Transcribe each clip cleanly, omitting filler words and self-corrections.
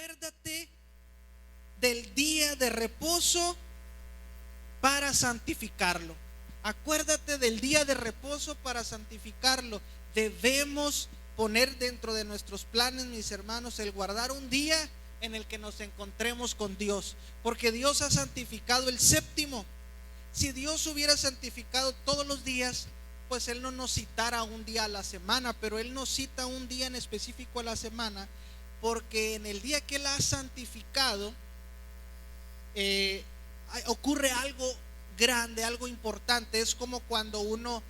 acuérdate del día de reposo para santificarlo. Acuérdate del día de reposo para santificarlo. Debemos poner dentro de nuestros planes, mis hermanos, el guardar un día en el que nos encontremos con Dios, porque Dios ha santificado el séptimo. Si Dios hubiera santificado todos los días, pues Él no nos citara un día a la semana, pero Él nos cita un día en específico a la semana, porque en el día que Él ha santificado ocurre algo grande, algo importante. Es como cuando uno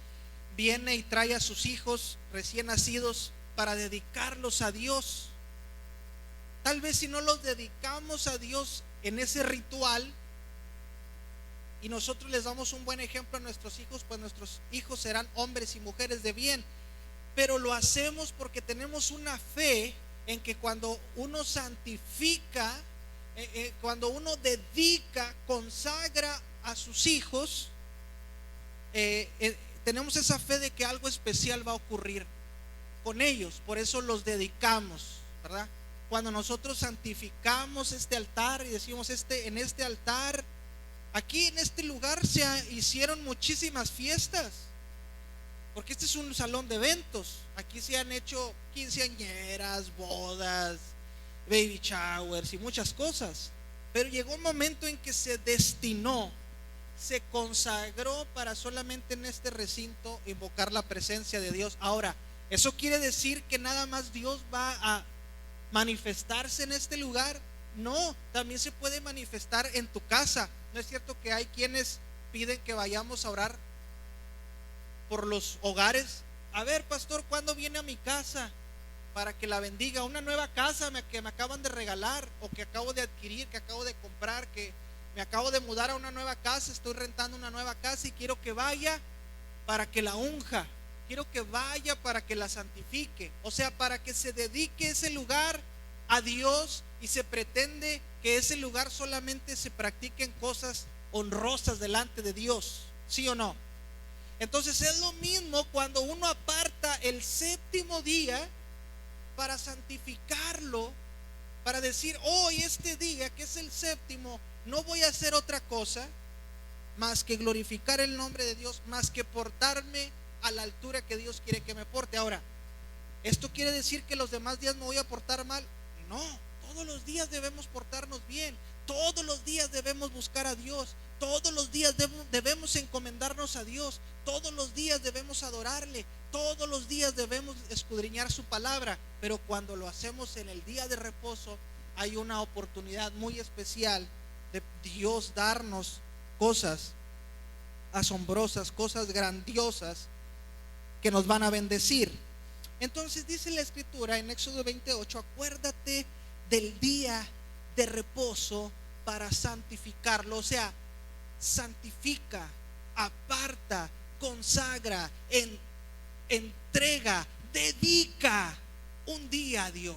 viene y trae a sus hijos recién nacidos para dedicarlos a Dios. Tal vez si no los dedicamos a Dios en ese ritual y nosotros les damos un buen ejemplo a nuestros hijos, pues nuestros hijos serán hombres y mujeres de bien. Pero lo hacemos porque tenemos una fe en que cuando uno santifica, cuando uno dedica, consagra a sus hijos, tenemos esa fe de que algo especial va a ocurrir con ellos. Por eso los dedicamos, ¿verdad? Cuando nosotros santificamos este altar y decimos en este altar, aquí en este lugar se hicieron muchísimas fiestas, porque este es un salón de eventos. Aquí se han hecho quinceañeras, bodas, baby showers y muchas cosas. Pero llegó un momento en que se destinó, se consagró para solamente en este recinto invocar la presencia de Dios. Ahora, ¿eso quiere decir que nada más Dios va a manifestarse en este lugar? No, también se puede manifestar en tu casa. ¿No es cierto que hay quienes piden que vayamos a orar por los hogares? A ver, pastor, ¿cuándo viene a mi casa para que la bendiga? Una nueva casa que me acaban de regalar, o que acabo de adquirir, que acabo de comprar, que me acabo de mudar a una nueva casa, estoy rentando una nueva casa y quiero que vaya para que la unja, quiero que vaya para que la santifique, o sea, para que se dedique ese lugar a Dios, y se pretende que ese lugar solamente se practiquen cosas honrosas delante de Dios, ¿sí o no? Entonces es lo mismo cuando uno aparta el séptimo día para santificarlo, para decir, hoy este día que es el séptimo, no voy a hacer otra cosa más que glorificar el nombre de Dios, más que portarme a la altura que Dios quiere que me porte. Ahora, ¿esto quiere decir que los demás días me voy a portar mal? No, todos los días debemos portarnos bien, todos los días debemos buscar a Dios, todos los días debemos encomendarnos a Dios, todos los días debemos adorarle, todos los días debemos escudriñar su palabra. Pero cuando lo hacemos en el día de reposo, hay una oportunidad muy especial de Dios darnos cosas asombrosas, cosas grandiosas que nos van a bendecir. Entonces dice la escritura en Éxodo 28, acuérdate del día de reposo para santificarlo. O sea, santifica, aparta, consagra, entrega, dedica un día a Dios.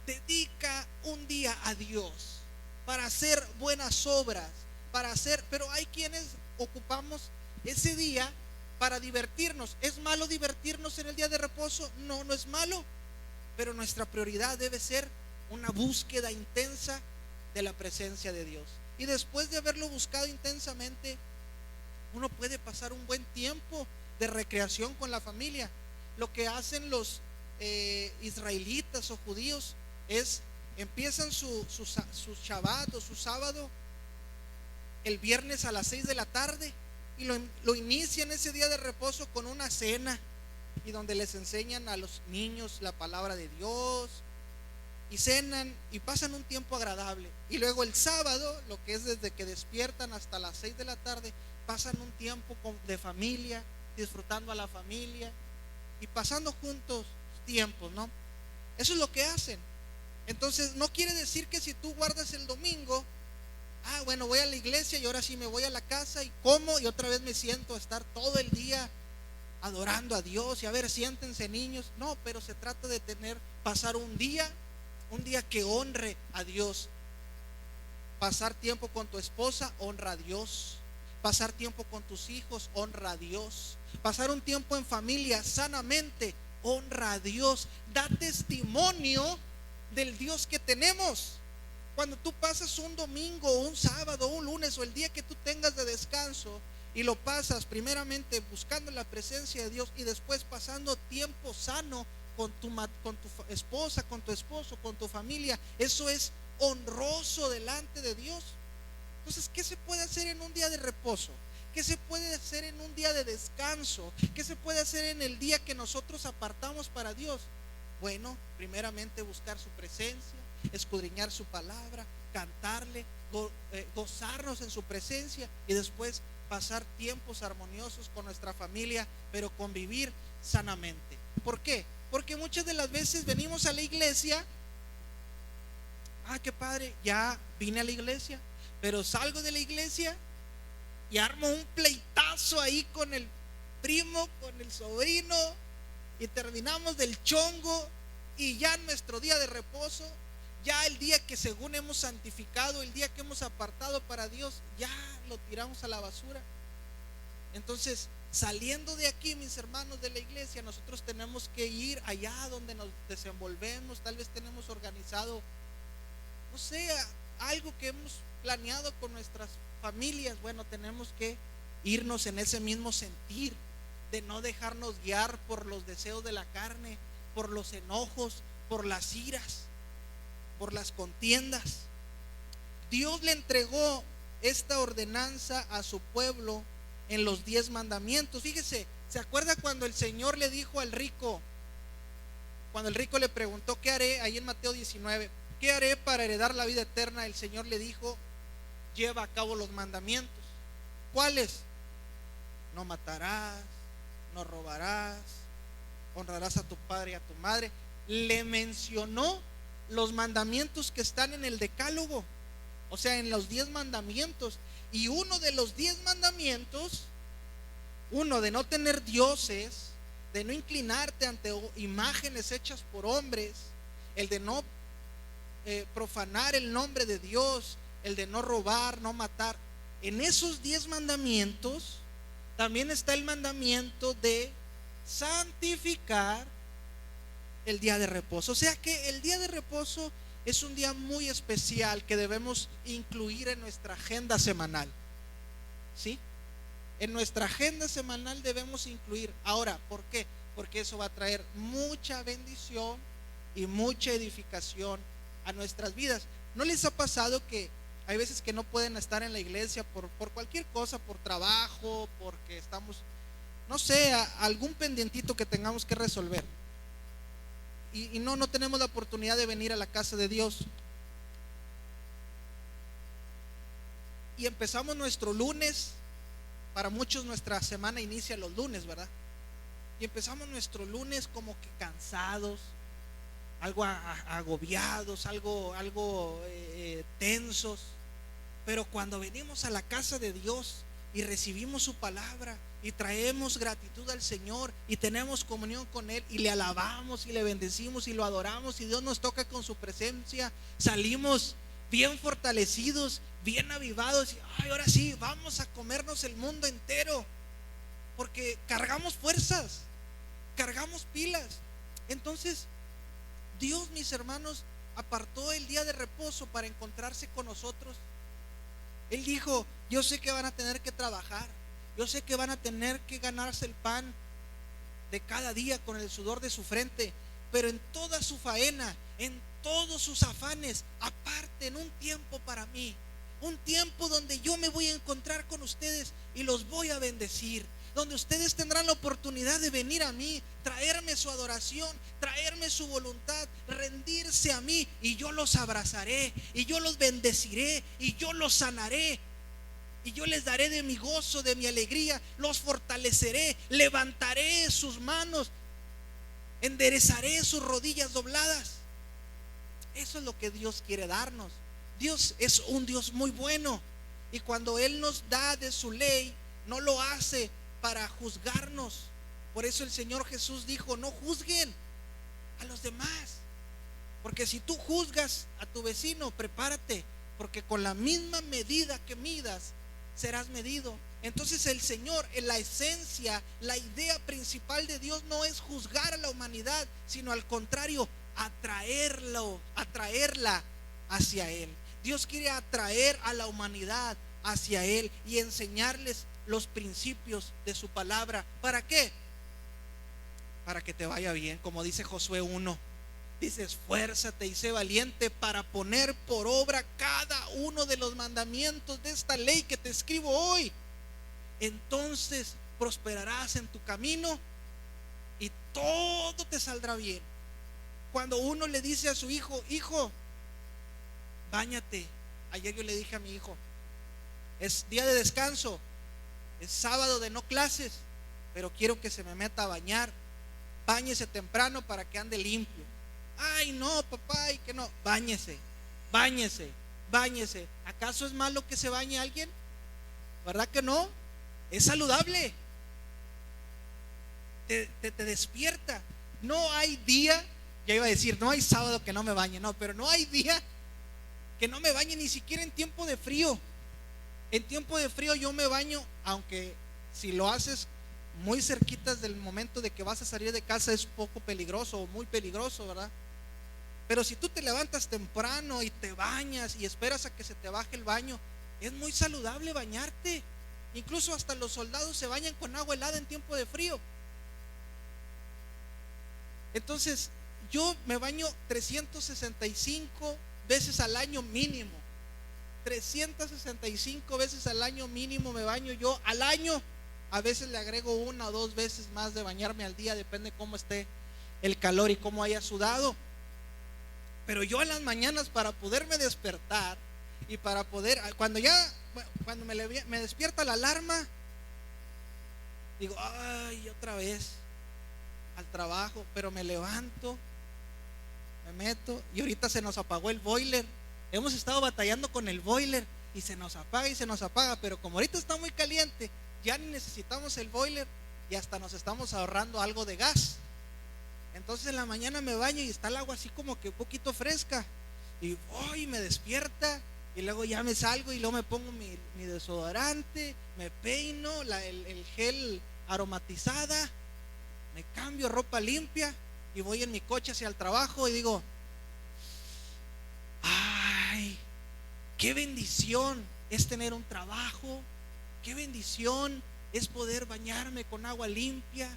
Dedica un día a Dios para hacer buenas obras, pero hay quienes ocupamos ese día para divertirnos. ¿Es malo divertirnos en el día de reposo? No, no es malo, pero nuestra prioridad debe ser una búsqueda intensa de la presencia de Dios. Y después de haberlo buscado intensamente, uno puede pasar un buen tiempo de recreación con la familia. Lo que hacen los israelitas o judíos es, empiezan su Shabbat o su sábado el viernes a las 6 de la tarde, y lo inician ese día de reposo con una cena, y donde les enseñan a los niños la palabra de Dios, y cenan y pasan un tiempo agradable. Y luego el sábado, lo que es desde que despiertan hasta las 6 de la tarde, pasan un tiempo de familia, disfrutando a la familia y pasando juntos tiempos, ¿no? Eso es lo que hacen. Entonces no quiere decir que si tú guardas el domingo, bueno, voy a la iglesia y ahora sí me voy a la casa y como y otra vez me siento a estar todo el día adorando a Dios. Y a ver, siéntense niños. No, pero se trata de pasar un día que honre a Dios. Pasar tiempo con tu esposa, honra a Dios. Pasar tiempo con tus hijos, honra a Dios. Pasar un tiempo en familia sanamente, honra a Dios. Da testimonio del Dios que tenemos. Cuando tú pasas un domingo, un sábado, un lunes o el día que tú tengas de descanso y lo pasas primeramente buscando la presencia de Dios y después pasando tiempo sano con tu esposa, con tu esposo, con tu familia, eso es honroso delante de Dios. Entonces, ¿qué se puede hacer en un día de reposo? ¿Qué se puede hacer en un día de descanso? ¿Qué se puede hacer en el día que nosotros apartamos para Dios? Bueno, primeramente buscar su presencia, escudriñar su palabra, cantarle, gozarnos en su presencia y después pasar tiempos armoniosos con nuestra familia, pero convivir sanamente. ¿Por qué? Porque muchas de las veces venimos a la iglesia, qué padre, ya vine a la iglesia, pero salgo de la iglesia y armo un pleitazo ahí con el primo, con el sobrino, y terminamos del chongo, y ya nuestro día de reposo, ya el día que según hemos santificado, el día que hemos apartado para Dios, ya lo tiramos a la basura. Entonces, saliendo de aquí, mis hermanos de la iglesia, nosotros tenemos que ir allá donde nos desenvolvemos. Tal vez tenemos organizado, no sé, algo que hemos planeado con nuestras familias. Bueno, tenemos que irnos en ese mismo sentir, de no dejarnos guiar por los deseos de la carne, por los enojos, por las iras, por las contiendas. Dios le entregó esta ordenanza a su pueblo en los 10 mandamientos. Fíjese, ¿se acuerda cuando el Señor le dijo al rico, cuando el rico le preguntó qué haré, ahí en Mateo 19, qué haré para heredar la vida eterna? El Señor le dijo, lleva a cabo los mandamientos. ¿Cuáles? No matarás, no robarás, honrarás a tu padre y a tu madre. Le mencionó los mandamientos que están en el decálogo, o sea, en los 10 mandamientos. Y uno de los 10 mandamientos, uno de no tener dioses, de no inclinarte ante imágenes hechas por hombres, el de no profanar el nombre de Dios, el de no robar, no matar. En esos 10 mandamientos también está el mandamiento de santificar el día de reposo. O sea que el día de reposo es un día muy especial que debemos incluir en nuestra agenda semanal. ¿Sí? En nuestra agenda semanal debemos incluir. Ahora, ¿por qué? Porque eso va a traer mucha bendición y mucha edificación a nuestras vidas. ¿No les ha pasado que hay veces que no pueden estar en la iglesia por cualquier cosa, por trabajo, porque estamos, no sé, algún pendientito que tengamos que resolver? Y no tenemos la oportunidad de venir a la casa de Dios. Y empezamos nuestro lunes. Para muchos nuestra semana inicia los lunes, ¿verdad? Y empezamos nuestro lunes como que cansados, algo agobiados, algo tensos. Pero cuando venimos a la casa de Dios y recibimos su palabra y traemos gratitud al Señor y tenemos comunión con Él y le alabamos y le bendecimos y lo adoramos y Dios nos toca con su presencia, salimos bien fortalecidos, bien avivados, y ahora sí, vamos a comernos el mundo entero, porque cargamos fuerzas, cargamos pilas. Entonces Dios, mis hermanos, apartó el día de reposo para encontrarse con nosotros. Él dijo, yo sé que van a tener que trabajar, yo sé que van a tener que ganarse el pan de cada día con el sudor de su frente, pero en toda su faena, en todos sus afanes, aparten un tiempo para mí, un tiempo donde yo me voy a encontrar con ustedes y los voy a bendecir, donde ustedes tendrán la oportunidad de venir a mí, traerme su adoración, traerme su voluntad, rendirse a mí, y yo los abrazaré, y yo los bendeciré, y yo los sanaré, y yo les daré de mi gozo, de mi alegría, los fortaleceré, levantaré sus manos, enderezaré sus rodillas dobladas. Eso es lo que Dios quiere darnos. Dios es un Dios muy bueno, y cuando Él nos da de su ley, no lo hace para juzgarnos. Por eso el Señor Jesús dijo, no juzguen a los demás, porque si tú juzgas a tu vecino, prepárate, porque con la misma medida que midas, serás medido. Entonces el Señor, en la esencia, la idea principal de Dios no es juzgar a la humanidad, sino al contrario, atraerla hacia Él. Dios quiere atraer a la humanidad hacia Él y enseñarles los principios de su palabra. ¿Para qué? Para que te vaya bien, como dice Josué 1. Dice: esfuérzate y sé valiente para poner por obra cada uno de los mandamientos de esta ley que te escribo hoy. Entonces prosperarás en tu camino y todo te saldrá bien. Cuando uno le dice a su hijo: hijo, báñate. Ayer yo le dije a mi hijo: es día de descanso, es sábado de no clases, pero quiero que se me meta a bañar. Báñese temprano para que ande limpio. Ay, no, papá, y que no. Báñese, báñese, báñese. ¿Acaso es malo que se bañe alguien? ¿Verdad que no? Es saludable. Te despierta. No hay día, ya iba a decir, no hay sábado que no me bañe, no, pero no hay día que no me bañe, ni siquiera en tiempo de frío. En tiempo de frío yo me baño, aunque si lo haces muy cerquitas del momento de que vas a salir de casa es poco peligroso o muy peligroso, ¿verdad? Pero si tú te levantas temprano y te bañas y esperas a que se te baje el baño, es muy saludable bañarte. Incluso hasta los soldados se bañan con agua helada en tiempo de frío. Entonces yo me baño 365 veces al año mínimo. 365 veces al año mínimo me baño yo al año. A veces le agrego 1 o 2 veces más de bañarme al día, depende cómo esté el calor y cómo haya sudado. Pero yo en las mañanas, para poderme despertar y para poder, cuando me despierta la alarma, digo: ay, otra vez al trabajo. Pero me levanto, me meto, y ahorita se nos apagó el boiler. Hemos estado batallando con el boiler y se nos apaga y se nos apaga, pero como ahorita está muy caliente, ya ni necesitamos el boiler y hasta nos estamos ahorrando algo de gas. Entonces en la mañana me baño y está el agua así como que un poquito fresca, y voy, me despierta, y luego ya me salgo y luego me pongo mi desodorante, me peino, el gel aromatizada, me cambio ropa limpia y voy en mi coche hacia el trabajo y digo: ay, qué bendición es tener un trabajo, qué bendición es poder bañarme con agua limpia,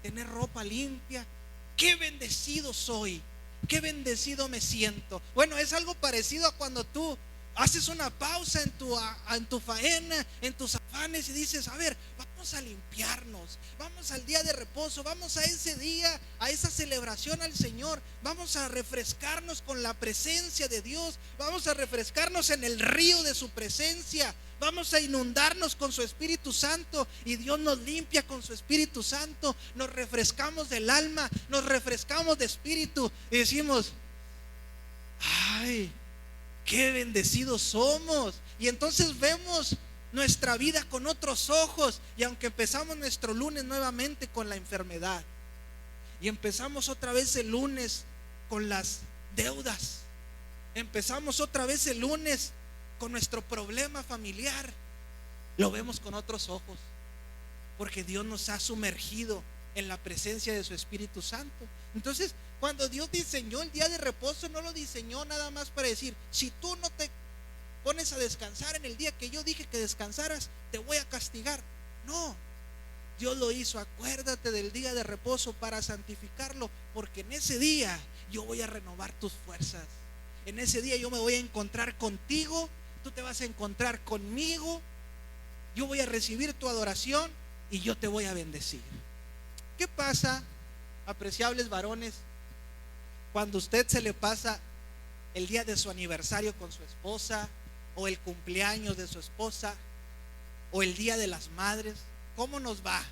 tener ropa limpia. Qué bendecido soy, qué bendecido me siento. Bueno, es algo parecido a cuando tú haces una pausa en tu faena, en tus afanes, y dices: a ver, vamos a limpiarnos, vamos al día de reposo, vamos a ese día, a esa celebración al Señor, vamos a refrescarnos con la presencia de Dios, vamos a refrescarnos en el río de su presencia, vamos a inundarnos con su Espíritu Santo, y Dios nos limpia con su Espíritu Santo, nos refrescamos del alma, nos refrescamos de espíritu y decimos: ay, qué bendecidos somos. Y entonces vemos nuestra vida con otros ojos. Y aunque empezamos nuestro lunes nuevamente con la enfermedad, y empezamos otra vez el lunes con las deudas, empezamos otra vez el lunes con nuestro problema familiar, lo vemos con otros ojos, porque Dios nos ha sumergido en la presencia de su Espíritu Santo. Entonces, cuando Dios diseñó el día de reposo, no lo diseñó nada más para decir: si tú no te pones a descansar en el día que yo dije que descansaras, te voy a castigar. No, Dios lo hizo: acuérdate del día de reposo para santificarlo, porque en ese día yo voy a renovar tus fuerzas. En ese día yo me voy a encontrar contigo, tú te vas a encontrar conmigo, yo voy a recibir tu adoración y yo te voy a bendecir. ¿Qué pasa, apreciables varones, cuando usted se le pasa el día de su aniversario con su esposa, o el cumpleaños de su esposa, o el día de las madres? ¿Cómo nos va?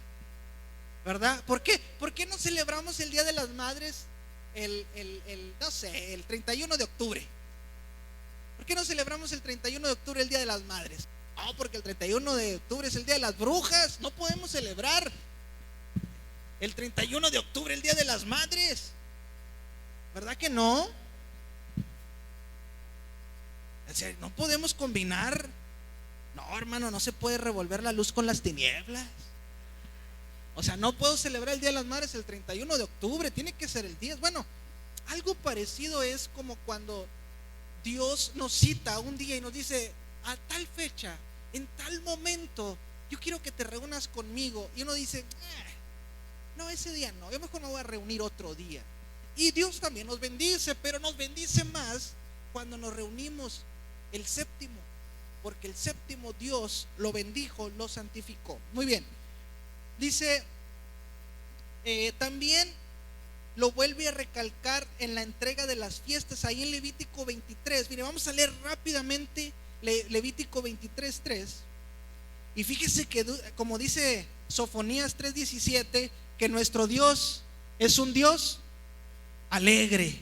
¿Verdad? ¿Por qué no celebramos el día de las madres no sé, el 31 de octubre? ¿Por qué no celebramos el 31 de octubre el día de las madres? No, porque el 31 de octubre es el día de las brujas, no podemos celebrar el 31 de octubre el día de las madres. ¿Verdad que no? O sea, no podemos combinar. No, hermano, no se puede revolver la luz con las tinieblas. O sea, no puedo celebrar el día de las madres el 31 de octubre, tiene que ser el 10. Bueno, Algo parecido es como cuando Dios nos cita un día y nos dice: a tal fecha, en tal momento, yo quiero que te reúnas conmigo. Y uno dice: no, ese día no, yo mejor me voy a reunir otro día. Y Dios también nos bendice, pero nos bendice más cuando nos reunimos el séptimo, porque el séptimo Dios lo bendijo, lo santificó. Muy bien, dice, también lo vuelve a recalcar en la entrega de las fiestas, ahí en Levítico 23. Mire, vamos a leer rápidamente Levítico 23:3. Y fíjese que, como dice Sofonías 3:17, que nuestro Dios es un Dios alegre.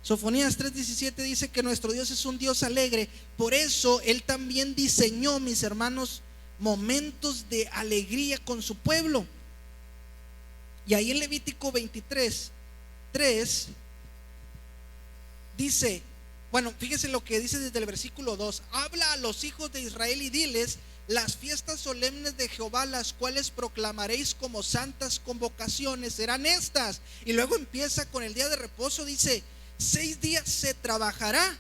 Sofonías 3:17 dice que nuestro Dios es un Dios alegre. Por eso Él también diseñó, mis hermanos, momentos de alegría con su pueblo. Y ahí en Levítico 23:3 dice, bueno, fíjese lo que dice desde el versículo 2: habla a los hijos de Israel y diles: las fiestas solemnes de Jehová, las cuales proclamaréis como santas convocaciones, serán estas. Y luego empieza con el día de reposo, dice: 6 días se trabajará,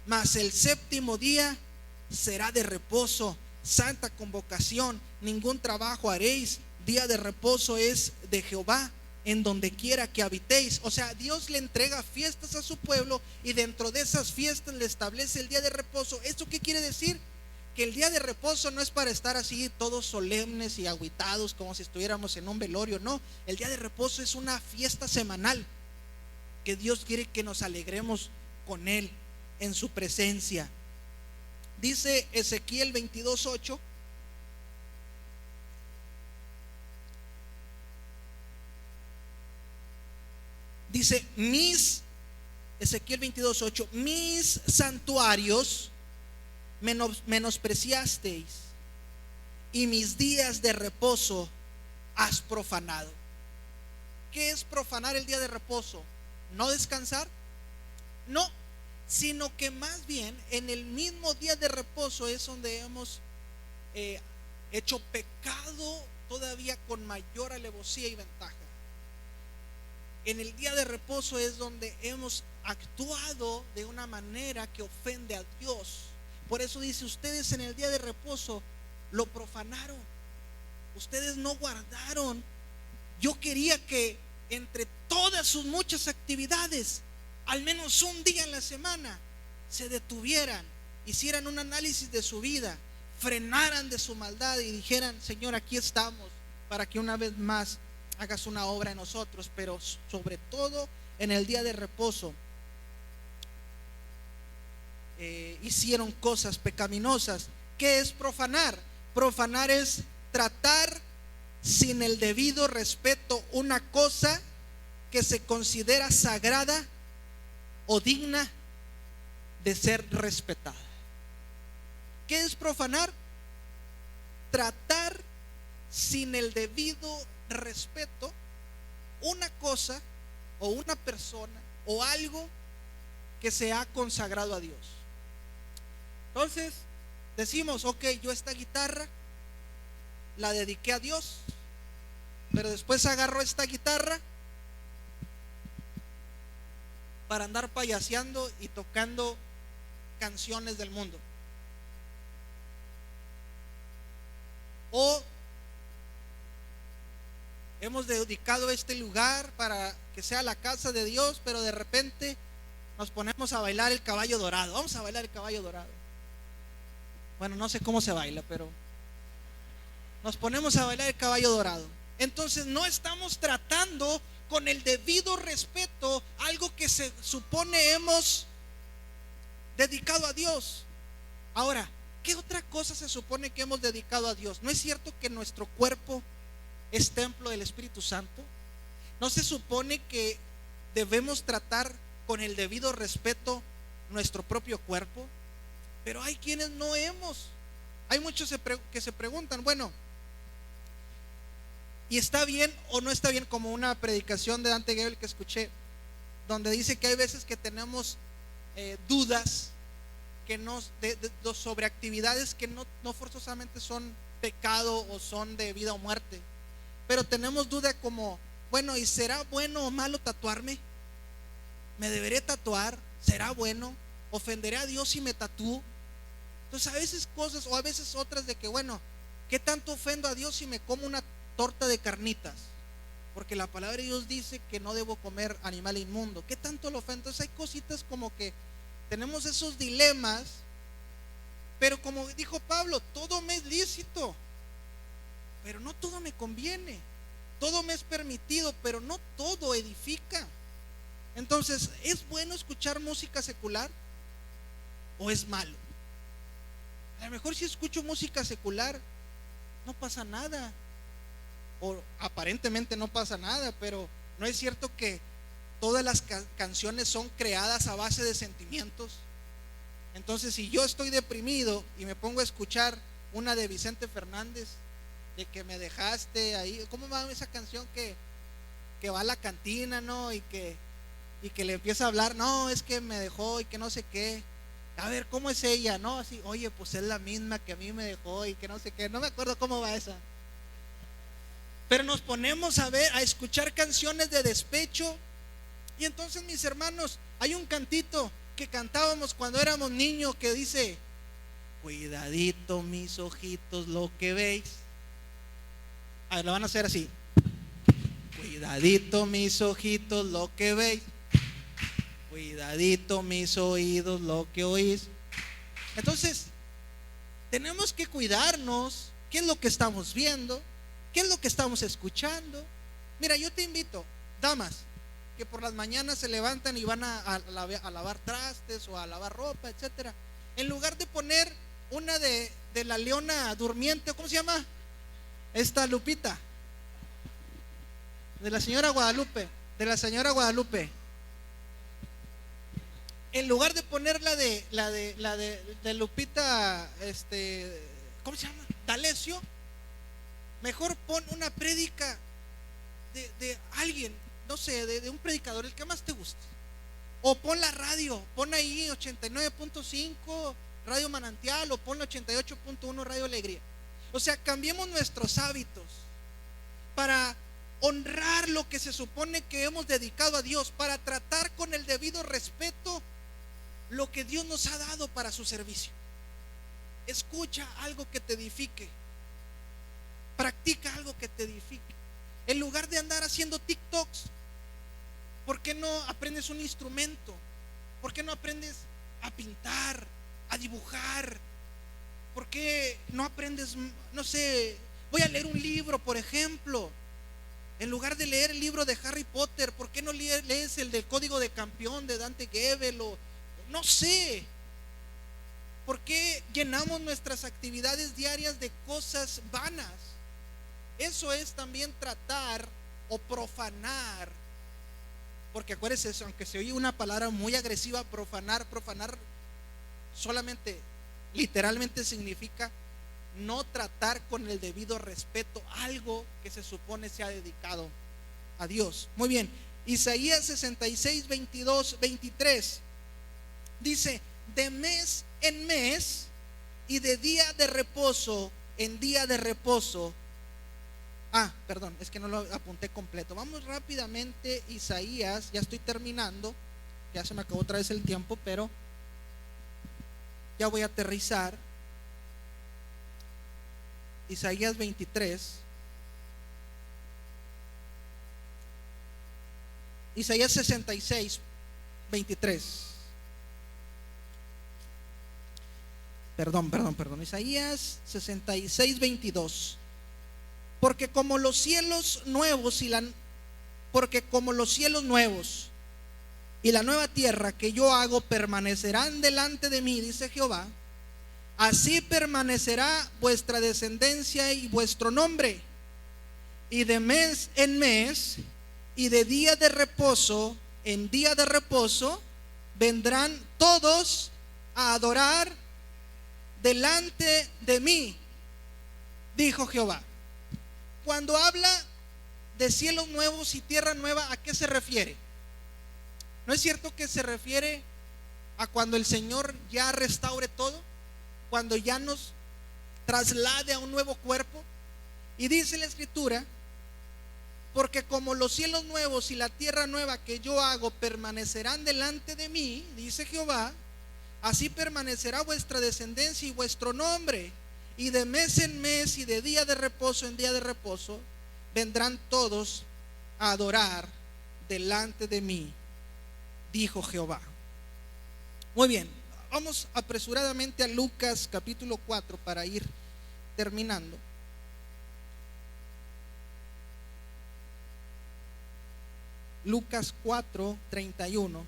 mas el séptimo día será de reposo, santa convocación, ningún trabajo haréis, día de reposo es de Jehová, en donde quiera que habitéis. O sea, Dios le entrega fiestas a su pueblo y dentro de esas fiestas le establece el día de reposo. ¿Esto qué quiere decir? Que el día de reposo no es para estar así todos solemnes y agüitados como si estuviéramos en un velorio. No, el día de reposo es una fiesta semanal que Dios quiere que nos alegremos con Él en su presencia. Dice Ezequiel 22:8. Dice: Ezequiel 22:8, mis santuarios menospreciasteis y mis días de reposo has profanado. ¿Qué es profanar el día de reposo? ¿No descansar? No, sino que más bien en el mismo día de reposo es donde hemos hecho pecado todavía con mayor alevosía y ventaja. En el día de reposo es donde hemos actuado de una manera que ofende a Dios. Por eso dice: ustedes en el día de reposo lo profanaron, ustedes no guardaron. Yo quería que entre todas sus muchas actividades, al menos un día en la semana, se detuvieran, hicieran un análisis de su vida, frenaran de su maldad y dijeran: Señor, aquí estamos para que una vez más hagas una obra en nosotros. Pero sobre todo en el día de reposo hicieron cosas pecaminosas. ¿Qué es profanar? Profanar es tratar sin el debido respeto una cosa que se considera sagrada o digna de ser respetada. ¿Qué es profanar? Tratar sin el debido respeto una cosa o una persona o algo que se ha consagrado a Dios. Entonces decimos: ok, yo esta guitarra la dediqué a Dios, pero después agarro esta guitarra para andar payaseando y tocando canciones del mundo. O hemos dedicado este lugar para que sea la casa de Dios, pero de repente nos ponemos a bailar el caballo dorado. Vamos a bailar el caballo dorado. Bueno, no sé cómo se baila, pero nos ponemos a bailar el caballo dorado. Entonces no estamos tratando con el debido respeto algo que se supone hemos dedicado a Dios. Ahora, ¿qué otra cosa se supone que hemos dedicado a Dios? ¿No es cierto que nuestro cuerpo es templo del Espíritu Santo? ¿No se supone que debemos tratar con el debido respeto nuestro propio cuerpo? Pero hay quienes no hemos. Hay muchos que se preguntan: bueno, ¿y está bien o no está bien? Como una predicación de Dante Gebel que escuché, donde dice que hay veces que tenemos dudas que sobre actividades que no forzosamente son pecado o son de vida o muerte, pero tenemos duda como: bueno, ¿y será bueno o malo tatuarme? ¿Me deberé tatuar? ¿Será bueno? ¿Ofenderé a Dios si me tatúo? Entonces a veces cosas, o a veces otras, de que bueno, ¿qué tanto ofendo a Dios si me como una torta de carnitas? Porque la palabra de Dios dice que no debo comer animal inmundo. ¿Qué tanto lo ofendo? Entonces hay cositas como que tenemos esos dilemas. Pero como dijo Pablo, todo me es lícito, pero no todo me conviene. Todo me es permitido, pero no todo edifica. Entonces, ¿es bueno escuchar música secular o es malo? A lo mejor si escucho música secular no pasa nada, o aparentemente no pasa nada, pero no es cierto que todas las canciones son creadas a base de sentimientos. Entonces, si yo estoy deprimido y me pongo a escuchar una de Vicente Fernández, de que me dejaste ahí, ¿cómo va esa canción que va a la cantina, ¿no? Y que le empieza a hablar, no, es que me dejó y que no sé qué. A ver, ¿cómo es ella? No, así, oye, pues es la misma que a mí me dejó y que no sé qué. No me acuerdo cómo va esa. Pero nos ponemos a escuchar canciones de despecho. Y entonces, mis hermanos, hay un cantito que cantábamos cuando éramos niños que dice: cuidadito mis ojitos lo que veis. A ver, lo van a hacer así: cuidadito mis ojitos lo que veis, cuidadito mis oídos lo que oís. Entonces tenemos que cuidarnos. ¿Qué es lo que estamos viendo? ¿Qué es lo que estamos escuchando? Mira, yo te invito, damas, que por las mañanas se levantan y van a lavar trastes o a lavar ropa, etcétera, en lugar de poner una de la leona durmiente, ¿cómo se llama? Esta Lupita, de la señora Guadalupe, en lugar de poner la de Lupita, ¿cómo se llama? D'Alessio, mejor pon una prédica de alguien, no sé, de un predicador, el que más te guste. O pon la radio, pon ahí 89.5 Radio Manantial, o pon 88.1 Radio Alegría. O sea, cambiemos nuestros hábitos para honrar lo que se supone que hemos dedicado a Dios, para tratar con el debido respeto lo que Dios nos ha dado para su servicio. Escucha algo que te edifique, practica algo que te edifique. En lugar de andar haciendo TikToks, ¿por qué no aprendes un instrumento? ¿Por qué no aprendes a pintar, a dibujar? ¿Por qué no aprendes, no sé, voy a leer un libro, por ejemplo? En lugar de leer el libro de Harry Potter, ¿por qué no lees el del Código de Campeón de Dante Gebel? O no sé. ¿Por qué llenamos nuestras actividades diarias de cosas vanas? Eso es también tratar o profanar. Porque acuérdense, aunque se oye una palabra muy agresiva, profanar solamente, literalmente significa no tratar con el debido respeto algo que se supone se ha dedicado a Dios. Muy bien, Isaías 66, 22, 23 dice: de mes en mes y de día de reposo en día de reposo. Perdón, es que no lo apunté completo. Vamos rápidamente, Isaías, ya estoy terminando, ya se me acabó otra vez el tiempo, pero ya voy a aterrizar. Isaías 23, Isaías 66, 23. Perdón, Isaías 66, 22. Porque como los cielos nuevos y la nueva tierra que yo hago permanecerán delante de mí, dice Jehová, así permanecerá vuestra descendencia y vuestro nombre. Y de mes en mes y de día de reposo en día de reposo vendrán todos a adorar delante de mí, dijo Jehová. Cuando habla de cielos nuevos y tierra nueva, ¿a qué se refiere? ¿No es cierto que se refiere a cuando el Señor ya restaure todo? Cuando ya nos traslade a un nuevo cuerpo. Y dice la Escritura: Porque como los cielos nuevos y la tierra nueva que yo hago permanecerán delante de mí, dice Jehová, así permanecerá vuestra descendencia y vuestro nombre. Y de mes en mes y de día de reposo en día de reposo vendrán todos a adorar delante de mí, dijo Jehová. Muy bien, vamos apresuradamente a Lucas capítulo 4 para ir terminando. Lucas 4:31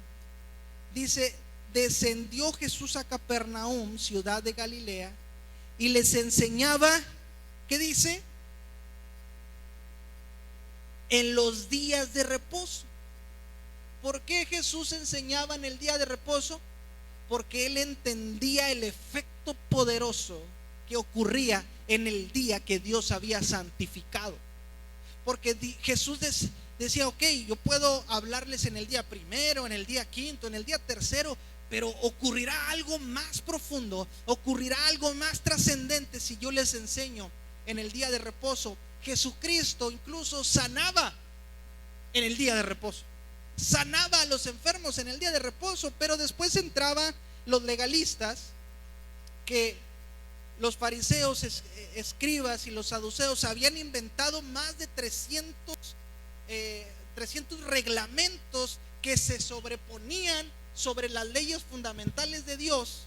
dice: descendió Jesús a Capernaum, ciudad de Galilea, y les enseñaba, ¿qué dice? En los días de reposo. ¿Por qué Jesús enseñaba en el día de reposo? Porque él entendía el efecto poderoso que ocurría en el día que Dios había santificado. Porque Jesús decía, ok, yo puedo hablarles en el día primero, en el día quinto, en el día tercero, pero ocurrirá algo más profundo, ocurrirá algo más trascendente si yo les enseño en el día de reposo. Jesucristo incluso sanaba en el día de reposo, sanaba a los enfermos en el día de reposo, pero después entraban los legalistas, que los fariseos, escribas y los saduceos habían inventado más de 300 reglamentos que se sobreponían sobre las leyes fundamentales de Dios.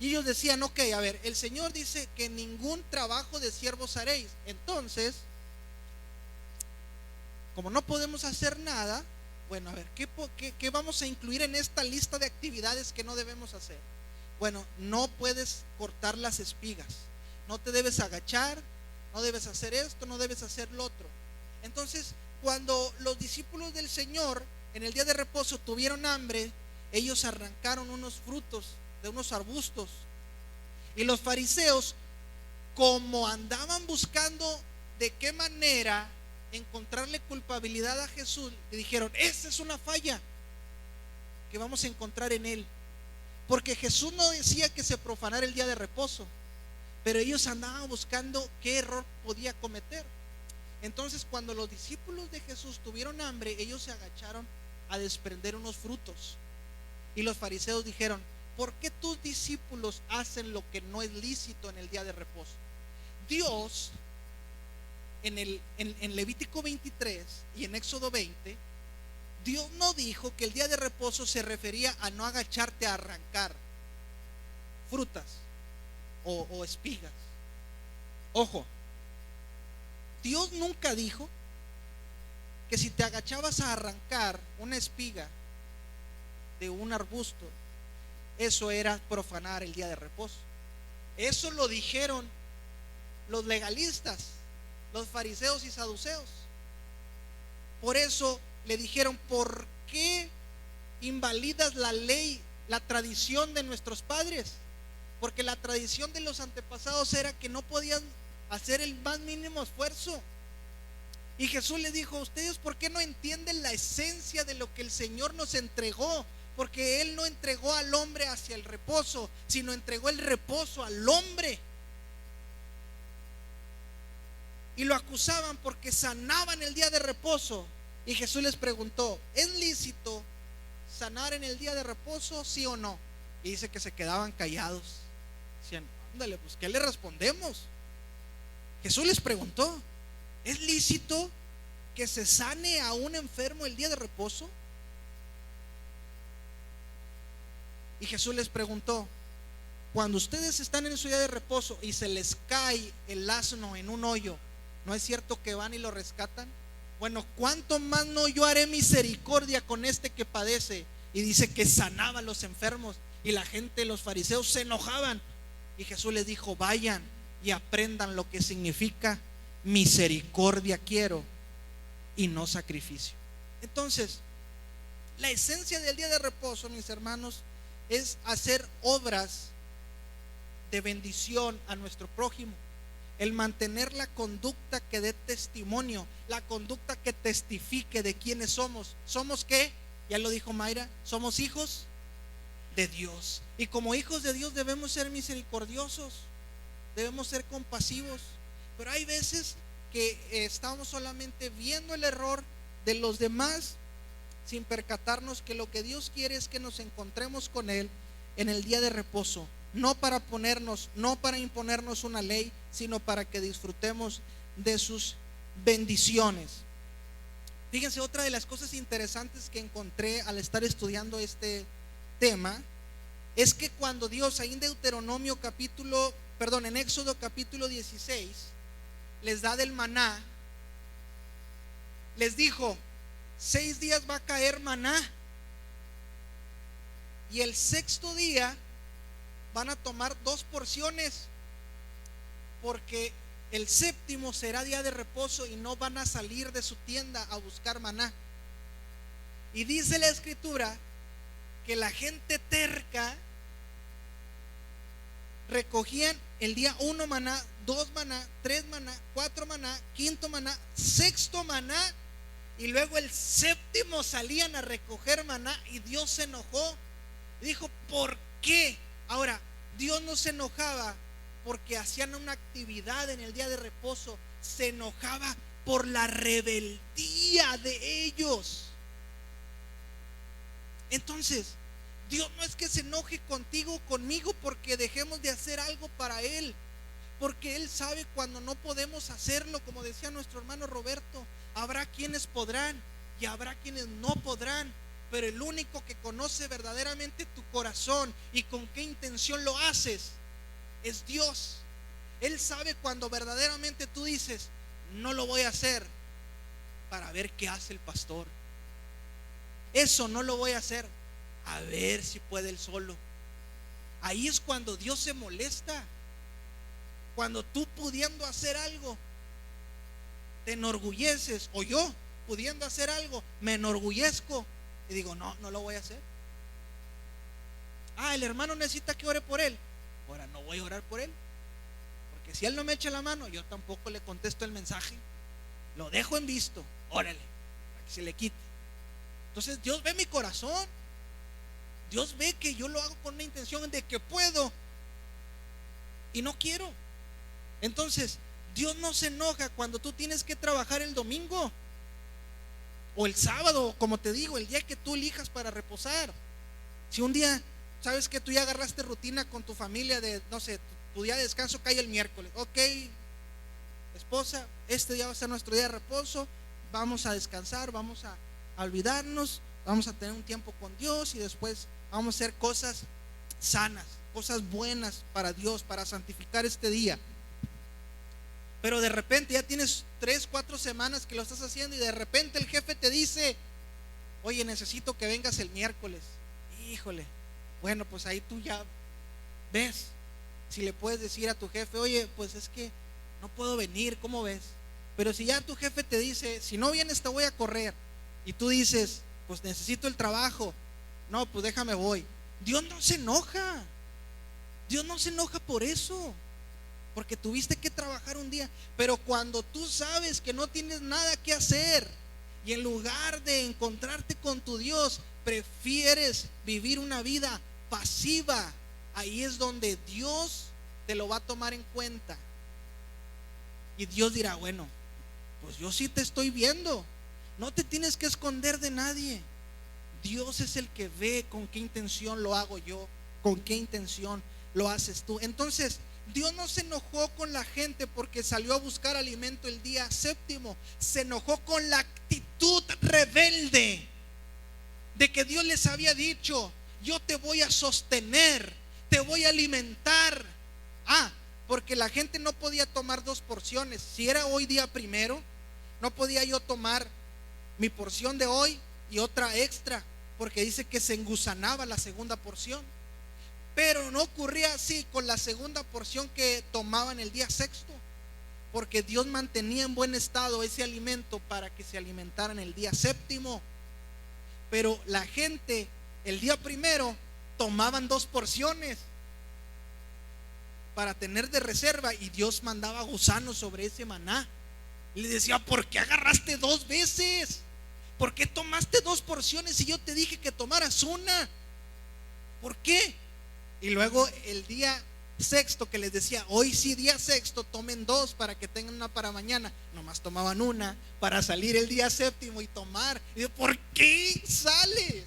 Y ellos decían, ok, a ver, el Señor dice que ningún trabajo de siervos haréis. Entonces, como no podemos hacer nada, bueno, a ver, ¿qué vamos a incluir en esta lista de actividades que no debemos hacer? Bueno, no puedes cortar las espigas, no te debes agachar, no debes hacer esto, no debes hacer lo otro. Entonces, cuando los discípulos del Señor en el día de reposo tuvieron hambre, ellos arrancaron unos frutos de unos arbustos. Y los fariseos, como andaban buscando de qué manera encontrarle culpabilidad a Jesús, le dijeron, esa es una falla que vamos a encontrar en él. Porque Jesús no decía que se profanara el día de reposo, pero ellos andaban buscando qué error podía cometer. Entonces, cuando los discípulos de Jesús tuvieron hambre, ellos se agacharon a desprender unos frutos. Y los fariseos dijeron, ¿por qué tus discípulos hacen lo que no es lícito en el día de reposo? Dios, en Levítico 23 y en Éxodo 20, Dios no dijo que el día de reposo se refería a no agacharte a arrancar frutas o espigas. Ojo, Dios nunca dijo que si te agachabas a arrancar una espiga de un arbusto, eso era profanar el día de reposo. Eso lo dijeron los legalistas, los fariseos y saduceos. Por eso le dijeron, ¿por qué invalidas la ley, la tradición de nuestros padres? Porque la tradición de los antepasados era que no podían hacer el más mínimo esfuerzo. Y Jesús le dijo, ustedes ¿por qué no entienden la esencia de lo que el Señor nos entregó? Porque Él no entregó al hombre hacia el reposo, sino entregó el reposo al hombre. Y lo acusaban porque sanaban el día de reposo. Y Jesús les preguntó, ¿es lícito sanar en el día de reposo, sí o no? Y dice que se quedaban callados. Decían, ándale, pues ¿qué le respondemos? Jesús les preguntó, ¿es lícito que se sane a un enfermo el día de reposo? Y Jesús les preguntó, cuando ustedes están en su día de reposo y se les cae el asno en un hoyo, ¿no es cierto que van y lo rescatan? Bueno, ¿cuánto más no yo haré misericordia con este que padece? Y dice que sanaba a los enfermos. Y la gente, los fariseos, se enojaban. Y Jesús les dijo, vayan y aprendan lo que significa misericordia quiero y no sacrificio. Entonces, la esencia del día de reposo, mis hermanos, es hacer obras de bendición a nuestro prójimo. El mantener la conducta que dé testimonio, la conducta que testifique de quiénes somos. ¿Somos qué? Ya lo dijo Mayra, somos hijos de Dios. Y como hijos de Dios debemos ser misericordiosos, debemos ser compasivos. Pero hay veces que estamos solamente viendo el error de los demás sin percatarnos que lo que Dios quiere es que nos encontremos con Él en el día de reposo, no para imponernos una ley, sino para que disfrutemos de sus bendiciones. Fíjense, otra de las cosas interesantes que encontré al estar estudiando este tema es que cuando Dios, ahí en en Éxodo capítulo 16, les da del maná, les dijo: 6 días va a caer maná, y el sexto día van a tomar 2 porciones, porque el séptimo será día de reposo y no van a salir de su tienda a buscar maná. Y dice la escritura que la gente terca recogían el día 1 maná, 2 maná, 3 maná, 4 maná, quinto maná, sexto maná, y luego el séptimo salían a recoger maná, y Dios se enojó. Dijo: ¿por qué? Ahora, Dios no se enojaba porque hacían una actividad en el día de reposo, se enojaba por la rebeldía de ellos. Entonces, Dios no es que se enoje contigo o conmigo porque dejemos de hacer algo para Él, porque Él sabe cuando no podemos hacerlo. Como decía nuestro hermano Roberto, habrá quienes podrán y habrá quienes no podrán, pero el único que conoce verdaderamente tu corazón y con qué intención lo haces es Dios. Él sabe cuando verdaderamente tú dices: no lo voy a hacer para ver qué hace el pastor, eso no lo voy a hacer a ver si puede él solo. Ahí es cuando Dios se molesta. Cuando tú, pudiendo hacer algo, te enorgulleces, o yo pudiendo hacer algo me enorgullezco y digo: no lo voy a hacer. El hermano necesita que ore por él, ahora no voy a orar por él, porque si él no me echa la mano, yo tampoco le contesto el mensaje, lo dejo en visto, órale, para que se le quite. Entonces Dios ve mi corazón, Dios ve que yo lo hago con una intención de que puedo y no quiero. Entonces Dios no se enoja cuando tú tienes que trabajar el domingo o el sábado, como te digo, el día que tú elijas para reposar. Si un día sabes que tú ya agarraste rutina con tu familia de, no sé, tu día de descanso cae el miércoles, ok, esposa, este día va a ser nuestro día de reposo, vamos a descansar, vamos a olvidarnos, vamos a tener un tiempo con Dios y después vamos a hacer cosas sanas, cosas buenas para Dios, para santificar este día. Pero de repente ya tienes 3-4 semanas que lo estás haciendo y de repente el jefe te dice: oye, necesito que vengas el miércoles. Híjole, bueno, pues ahí tú ya ves si le puedes decir a tu jefe: oye, pues es que no puedo venir, ¿cómo ves? Pero si ya tu jefe te dice: si no vienes te voy a correr, y tú dices: pues necesito el trabajo, no, pues déjame voy. Dios no se enoja. Dios no se enoja por eso, porque tuviste que trabajar un día. Pero cuando tú sabes que no tienes nada que hacer y en lugar de encontrarte con tu Dios prefieres vivir una vida pasiva, ahí es donde Dios te lo va a tomar en cuenta. Y Dios dirá: bueno, pues yo sí te estoy viendo, no te tienes que esconder de nadie. Dios es el que ve con qué intención lo hago yo, con qué intención lo haces tú. Entonces Dios no se enojó con la gente porque salió a buscar alimento el día séptimo. Se enojó con la actitud rebelde de que Dios les había dicho: yo te voy a sostener, te voy a alimentar. Porque la gente no podía tomar 2 porciones. Si era hoy día primero, no podía yo tomar mi porción de hoy y otra extra, porque dice que se engusanaba la segunda porción. Pero no ocurría así con la segunda porción que tomaban el día sexto, porque Dios mantenía en buen estado ese alimento para que se alimentaran el día séptimo. Pero la gente el día primero tomaban 2 porciones para tener de reserva, y Dios mandaba gusanos sobre ese maná. Y le decía: ¿por qué agarraste 2 veces? ¿Por qué tomaste 2 porciones si yo te dije que tomaras una? ¿Por qué? Y luego el día sexto, que les decía, hoy sí día sexto, tomen 2 para que tengan una para mañana, nomás tomaban una para salir el día séptimo y tomar. Y yo, ¿por qué sales?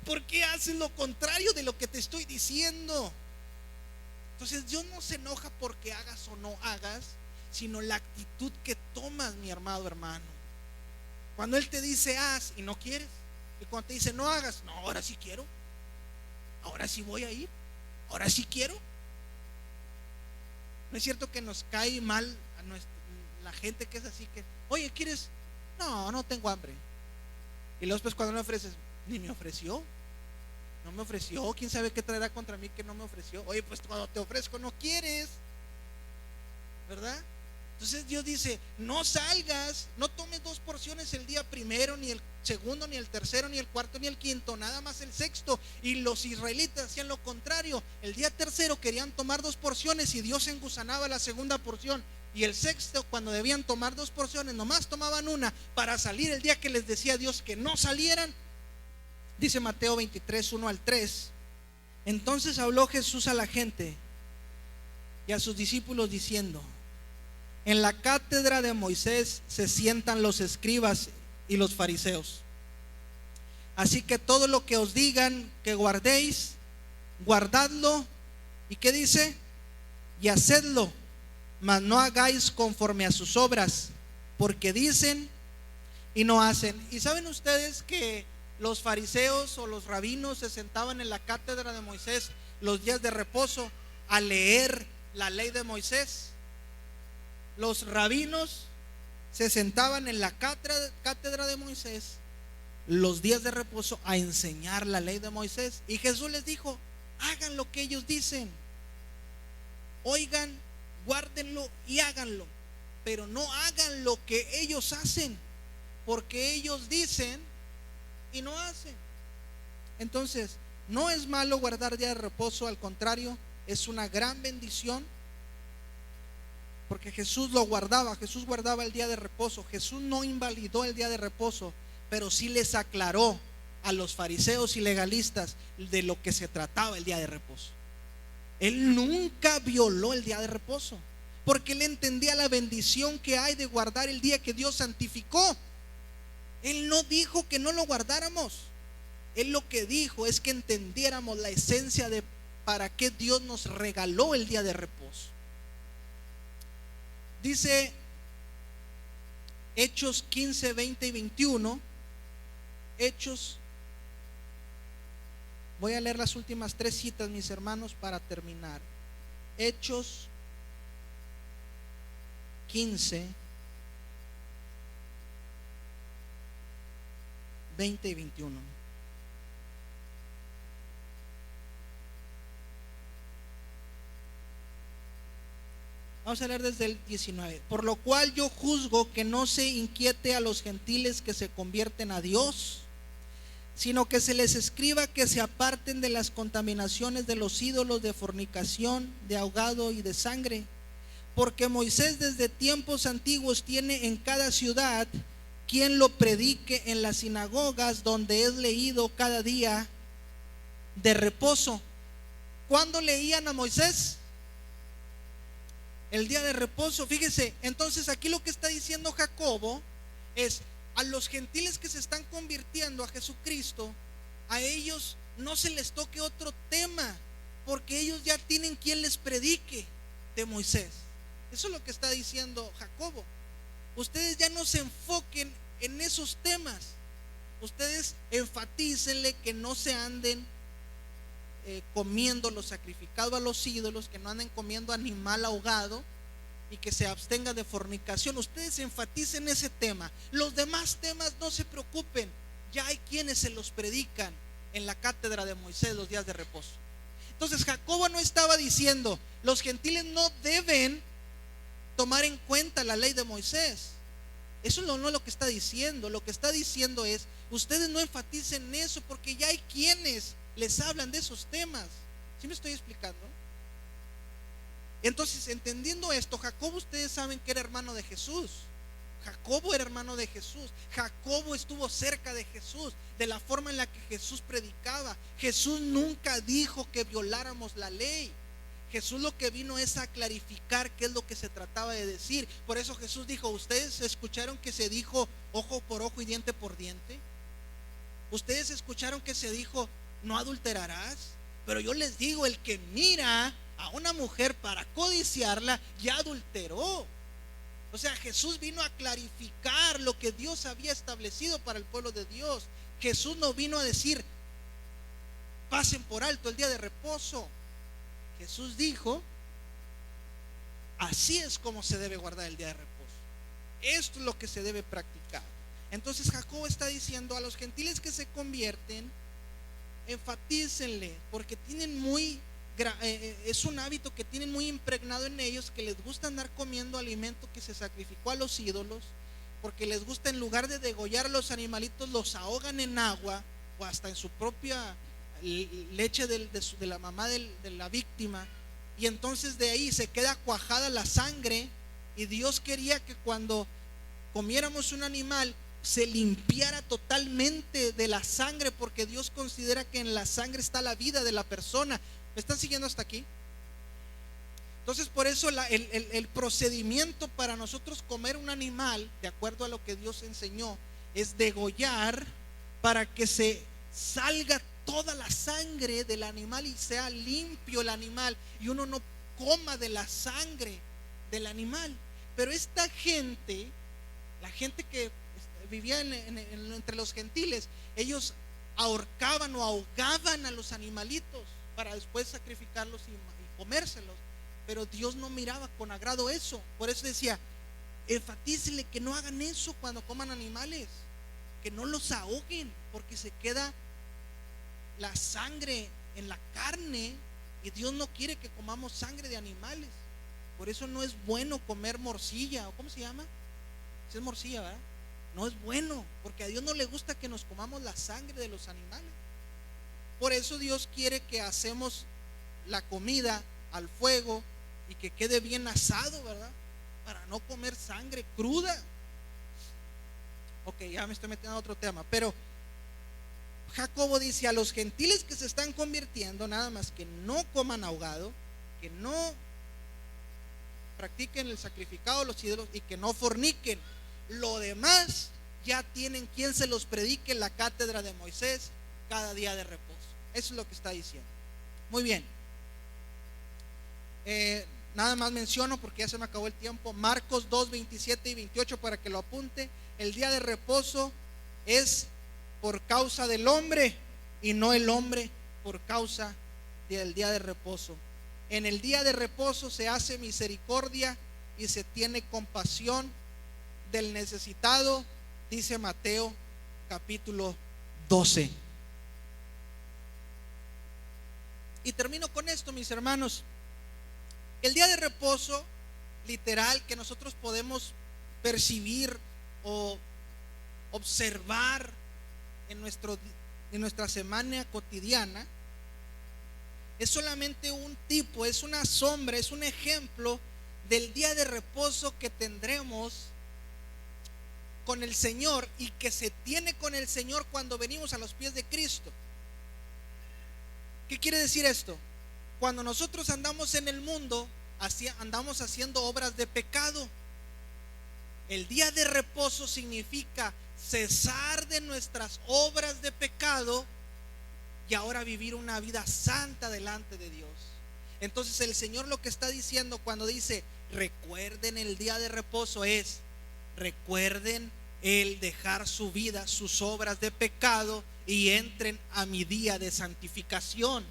¿Por qué haces lo contrario de lo que te estoy diciendo? Entonces Dios no se enoja porque hagas o no hagas, sino la actitud que tomas, mi amado hermano. Cuando Él te dice haz y no quieres, y cuando te dice no hagas, no, ahora sí quiero, ahora sí voy a ir, ahora sí quiero. No es cierto que nos cae mal a la gente que es así, que oye, ¿quieres? No, no tengo hambre. Y luego después cuando le ofreces, ni me ofreció, no me ofreció, quién sabe qué traerá contra mí que no me ofreció. Oye, pues cuando te ofrezco no quieres, ¿verdad? Entonces Dios dice, no salgas, no tomes 2 porciones el día primero, ni el segundo, ni el tercero, ni el cuarto, ni el quinto, nada más el sexto. Y los israelitas hacían lo contrario. El día tercero querían tomar 2 porciones y Dios engusanaba la segunda porción. Y el sexto, cuando debían tomar 2 porciones, nomás tomaban una para salir el día que les decía Dios que no salieran. Dice Mateo 23, 1 al 3. Entonces habló Jesús a la gente y a sus discípulos diciendo: en la cátedra de Moisés se sientan los escribas y los fariseos. Así que todo lo que os digan que guardéis, guardadlo. ¿Y qué dice? Y hacedlo, mas no hagáis conforme a sus obras, porque dicen y no hacen. ¿Y saben ustedes que los fariseos o los rabinos se sentaban en la cátedra de Moisés los días de reposo a leer la ley de Moisés? Los rabinos se sentaban en la cátedra de Moisés los días de reposo a enseñar la ley de Moisés. Y Jesús les dijo: hagan lo que ellos dicen, oigan, guárdenlo y háganlo, pero no hagan lo que ellos hacen, porque ellos dicen y no hacen. Entonces, no es malo guardar día de reposo, al contrario, es una gran bendición, porque Jesús lo guardaba. Jesús guardaba el día de reposo. Jesús no invalidó el día de reposo, pero sí les aclaró a los fariseos y legalistas de lo que se trataba el día de reposo. Él nunca violó el día de reposo, porque él entendía la bendición que hay de guardar el día que Dios santificó. Él no dijo que no lo guardáramos. Él lo que dijo es que entendiéramos la esencia de para qué Dios nos regaló el día de reposo. Dice Hechos 15, 20 y 21. Hechos, voy a leer las últimas 3 citas, mis hermanos, para terminar. Hechos 15, 20 y 21. Vamos a leer desde el 19. Por lo cual yo juzgo que no se inquiete a los gentiles que se convierten a Dios, sino que se les escriba que se aparten de las contaminaciones de los ídolos, de fornicación, de ahogado y de sangre. Porque Moisés desde tiempos antiguos tiene en cada ciudad quien lo predique en las sinagogas, donde es leído cada día de reposo. ¿Cuándo leían a Moisés? El día de reposo. Fíjese, entonces aquí lo que está diciendo Jacobo es: a los gentiles que se están convirtiendo a Jesucristo, a ellos no se les toque otro tema, porque ellos ya tienen quien les predique de Moisés. Eso es lo que está diciendo Jacobo. Ustedes ya no se enfoquen en esos temas. Ustedes enfatícenle que no se anden comiendo lo sacrificado a los ídolos, que no anden comiendo animal ahogado, y que se abstengan de fornicación. Ustedes enfaticen ese tema. Los demás temas no se preocupen, ya hay quienes se los predican en la cátedra de Moisés los días de reposo. Entonces Jacobo no estaba diciendo los gentiles no deben tomar en cuenta la ley de Moisés. Eso no es lo que está diciendo. Lo que está diciendo es: ustedes no enfaticen en eso, porque ya hay quienes les hablan de esos temas. ¿Sí me estoy explicando? Entonces, entendiendo esto, Jacobo, ustedes saben que era hermano de Jesús. Jacobo era hermano de Jesús. Jacobo estuvo cerca de Jesús, de la forma en la que Jesús predicaba. Jesús nunca dijo que violáramos la ley. Jesús lo que vino es a clarificar qué es lo que se trataba de decir. Por eso Jesús dijo: ustedes escucharon que se dijo ojo por ojo y diente por diente. Ustedes escucharon que se dijo no adulterarás. Pero yo les digo, el que mira a una mujer para codiciarla ya adulteró. O sea, Jesús vino a clarificar lo que Dios había establecido para el pueblo de Dios. Jesús no vino a decir pasen por alto el día de reposo. Jesús dijo: así es como se debe guardar el día de reposo. Esto es lo que se debe practicar. Entonces Jacobo está diciendo a los gentiles que se convierten, enfatícenle, porque tienen es un hábito que tienen muy impregnado en ellos, que les gusta andar comiendo alimento que se sacrificó a los ídolos, porque les gusta, en lugar de degollar a los animalitos, los ahogan en agua o hasta en su propia leche de la mamá de la víctima, y entonces de ahí se queda cuajada la sangre. Y Dios quería que cuando comiéramos un animal se limpiara totalmente de la sangre, porque Dios considera que en la sangre está la vida de la persona. ¿Me están siguiendo hasta aquí? Entonces, por eso el procedimiento para nosotros comer un animal, de acuerdo a lo que Dios enseñó, es degollar para que se salga toda la sangre del animal y sea limpio el animal, y uno no coma de la sangre del animal. Pero esta gente, la gente que vivía entre los gentiles, ellos ahorcaban o ahogaban a los animalitos para después sacrificarlos y comérselos. Pero Dios no miraba con agrado eso. Por eso decía: enfatícenle que no hagan eso cuando coman animales, que no los ahoguen, porque se queda la sangre en la carne, y Dios no quiere que comamos sangre de animales. Por eso no es bueno comer morcilla, o ¿cómo se llama? Si es morcilla, ¿verdad? No es bueno, porque a Dios no le gusta que nos comamos la sangre de los animales. Por eso Dios quiere que hacemos la comida al fuego y que quede bien asado, ¿verdad? Para no comer sangre cruda. Ok, ya me estoy metiendo a otro tema, pero Jacobo dice a los gentiles que se están convirtiendo, nada más que no coman ahogado, que no practiquen el sacrificado de los ídolos y que no forniquen. Lo demás ya tienen quien se los predique en la cátedra de Moisés cada día de reposo. Eso es lo que está diciendo. Muy bien. Nada más menciono, porque ya se me acabó el tiempo, Marcos 2, 27 y 28 para que lo apunte. El día de reposo es por causa del hombre, y no el hombre por causa del día de reposo. En el día de reposo se hace misericordia y se tiene compasión del necesitado, dice Mateo capítulo 12. Y termino con esto, mis hermanos. El día de reposo literal que nosotros podemos percibir o observar en nuestra semana cotidiana es solamente un tipo, es una sombra, es un ejemplo del día de reposo que tendremos con el Señor, y que se tiene con el Señor cuando venimos a los pies de Cristo. ¿Qué quiere decir esto? Cuando nosotros andamos en el mundo, andamos haciendo obras de pecado. El día de reposo significa cesar de nuestras obras de pecado y ahora vivir una vida santa delante de Dios. Entonces el Señor lo que está diciendo cuando dice recuerden el día de reposo es: recuerden el dejar su vida, sus obras de pecado, y entren a mi día de santificación,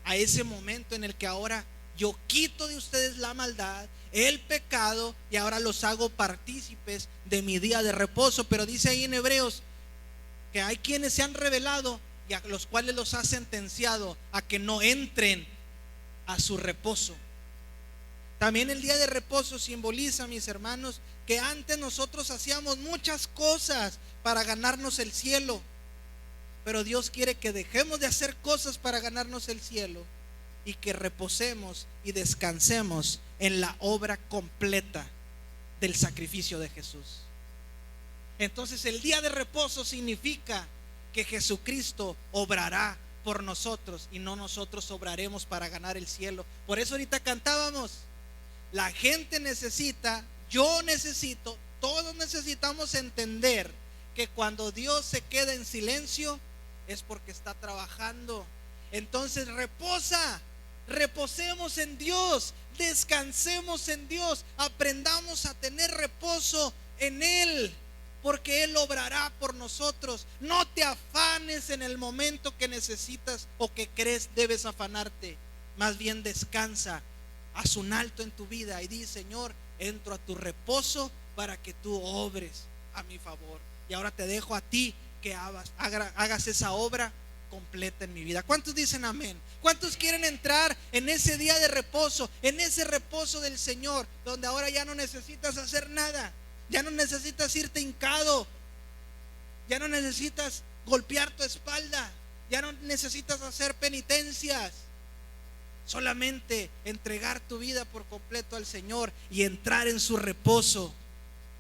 a ese momento en el que ahora yo quito de ustedes la maldad, el pecado, y ahora los hago partícipes de mi día de reposo. Pero dice ahí en Hebreos que hay quienes se han rebelado y a los cuales los ha sentenciado a que no entren a su reposo. También el día de reposo simboliza, mis hermanos, que antes nosotros hacíamos muchas cosas para ganarnos el cielo, pero Dios quiere que dejemos de hacer cosas para ganarnos el cielo y que reposemos y descansemos en la obra completa del sacrificio de Jesús. Entonces el día de reposo significa que Jesucristo obrará por nosotros y no nosotros obraremos para ganar el cielo. Por eso ahorita cantábamos, la gente necesita, yo necesito, todos necesitamos entender que cuando Dios se queda en silencio es porque está trabajando. Entonces reposemos en Dios, descansemos en Dios, aprendamos a tener reposo en Él, porque Él obrará por nosotros. No te afanes en el momento que necesitas o que crees debes afanarte. Más bien descansa, haz un alto en tu vida y di: Señor, entro a tu reposo para que tú obres a mi favor. Y ahora te dejo a ti que hagas esa obra completa en mi vida. ¿Cuántos dicen amén? ¿Cuántos quieren entrar en ese día de reposo, en ese reposo del Señor, donde ahora ya no necesitas hacer nada? Ya no necesitas irte hincado, ya no necesitas golpear tu espalda, ya no necesitas hacer penitencias. Solamente entregar tu vida por completo al Señor y entrar en su reposo,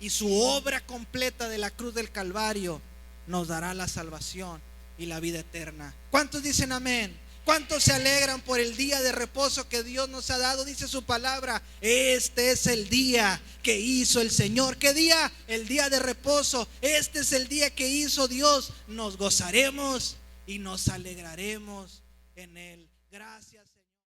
y su obra completa de la cruz del Calvario nos dará la salvación y la vida eterna. ¿Cuántos dicen amén? ¿Cuántos se alegran por el día de reposo que Dios nos ha dado? Dice su palabra: este es el día que hizo el Señor. ¿Qué día? El día de reposo. Este es el día que hizo Dios. Nos gozaremos y nos alegraremos en él. Gracias.